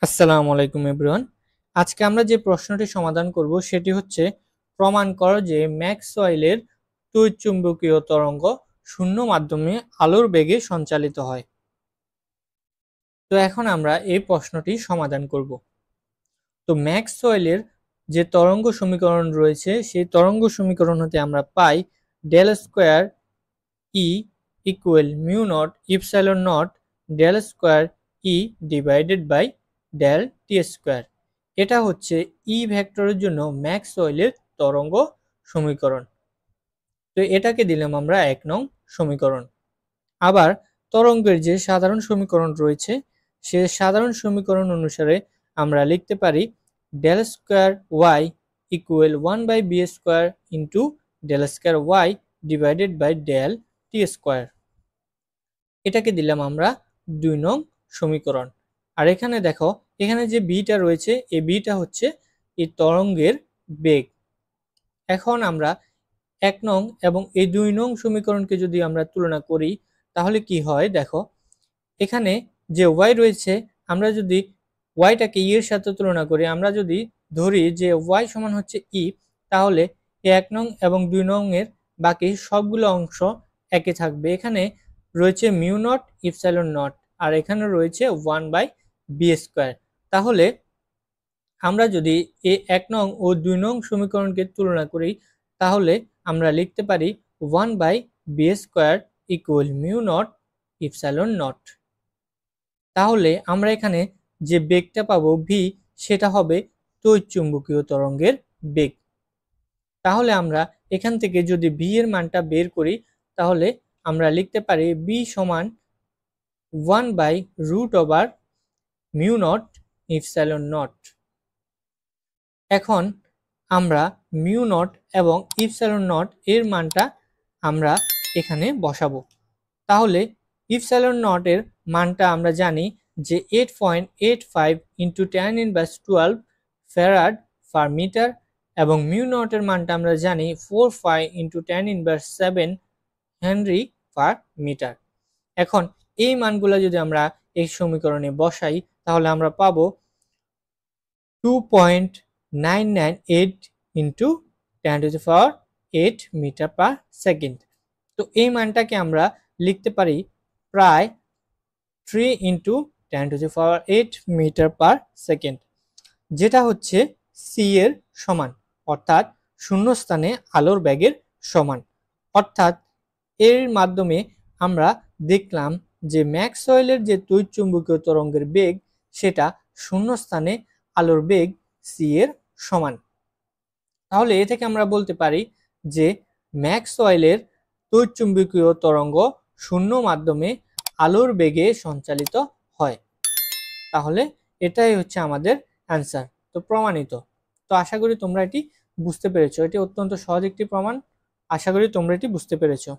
আসসালামু আলাইকুম এভরিওয়ান। আজকে আমরা যে প্রশ্নটি সমাধান করব সেটি হচ্ছে প্রমাণ করো যে ম্যাক্সওয়েলের তড়িৎচুম্বকীয় তরঙ্গ শূন্য মাধ্যমে আলোর বেগে সঞ্চালিত হয়। তো এখন আমরা এই প্রশ্নটি সমাধান করব। তো ম্যাক্সওয়েলের যে তরঙ্গ সমীকরণ রয়েছে সেই তরঙ্গ সমীকরণ হতে আমরা পাই del square E equal mu naught epsilon naught del square E divided by del t square. এটা হচ্ছে ই ভেক্টরের জন্য ম্যাক্সওয়েলের তরঙ্গ সমীকরণ। তো এটাকে দিলাম আমরা ১ নং সমীকরণ। আবার তরঙ্গের যে সাধারণ সমীকরণ রয়েছে সে সাধারণ সমীকরণ অনুসারে আমরা লিখতে পারি ডেল স্কোয়ার ওয়াই ইকুয়াল 1/বি square into del square y divided by del t square. এটাকে দিলাম আমরা ২ নং সমীকরণ। আর এখানে দেখো, এখানে যে বিটা রয়েছে এই বিটা হচ্ছে এই তরঙ্গের বেগ। এখন আমরা ১ নং এবং এই ২ নং সমীকরণকে যদি আমরা তুলনা করি তাহলে কি হয় দেখো, এখানে যে ওয়াই রয়েছে আমরা যদি ওয়াইটাকে ই এর সাথে তুলনা করি, আমরা যদি ধরি যে ওয়াই সমান হচ্ছে ই, তাহলে এই ১ নং এবং ২ নং এর বাকি সবগুলো অংশ একই থাকবে। এখানে রয়েছে মিউ নট ইপসাইলন নট আর এখানে রয়েছে 1/বি স্কোয়ার। তাহলে আমরা যদি এই ১ নং ও ২ নং সমীকরণকে তুলনা করি তাহলে আমরা লিখতে পারি 1/বি square equal mu naught epsilon naught. তাহলে আমরা এখানে যে বেগটা পাবো ভি, সেটা হবে তড়িৎচুম্বকীয় তরঙ্গের বেগ। তাহলে আমরা এখান থেকে যদি ভি এর মানটা বের করি তাহলে আমরা লিখতে পারি বি সমান 1/√মিউ নট ইপসাইলন নট। এখন আমরা মিউ নট এবং ইপসাইলন নট এর মানটা আমরা এখানে বসাবো। তাহলে ইপসাইলন নট এর মানটা আমরা জানি যে 8.85 ইন্টু 10⁻12 ফ্যারাড পার মিটার এবং মিউ নট এর মানটা আমরা জানি 45 ইন্টু 10⁻7 হেনরি পার মিটার। এখন এই মানগুলো যদি আমরা এই সমীকরণে বসাই তাহলে আমরা পাবো 2.998 ইন্টু 10⁸ মিটার পার সেকেন্ড। তো এই মানটাকে আমরা লিখতে পারি প্রায় 3 ইন্টু 10⁸ মিটার পার সেকেন্ড, যেটা হচ্ছে সি এর সমান, অর্থাৎ শূন্যস্থানে আলোর বেগের সমান। অর্থাৎ এর মাধ্যমে আমরা দেখলাম যে ম্যাক্সওয়েলের যে তড়িৎচুম্বকীয় তরঙ্গের বেগ সেটা শূন্যস্থানে আলোর বেগ সি এর সমান। তাহলে এ থেকে আমরা বলতে পারি যে ম্যাক্সওয়েলের তড়িৎচুম্বকীয় তরঙ্গ শূন্য মাধ্যমে আলোর বেগে সঞ্চালিত হয়। তাহলে এটাই হচ্ছে আমাদের অ্যান্সার, তো প্রমাণিত। তো আশা করি তোমরা এটি বুঝতে পেরেছো। এটি অত্যন্ত সহজ একটি প্রমাণ, আশা করি তোমরা এটি বুঝতে পেরেছো।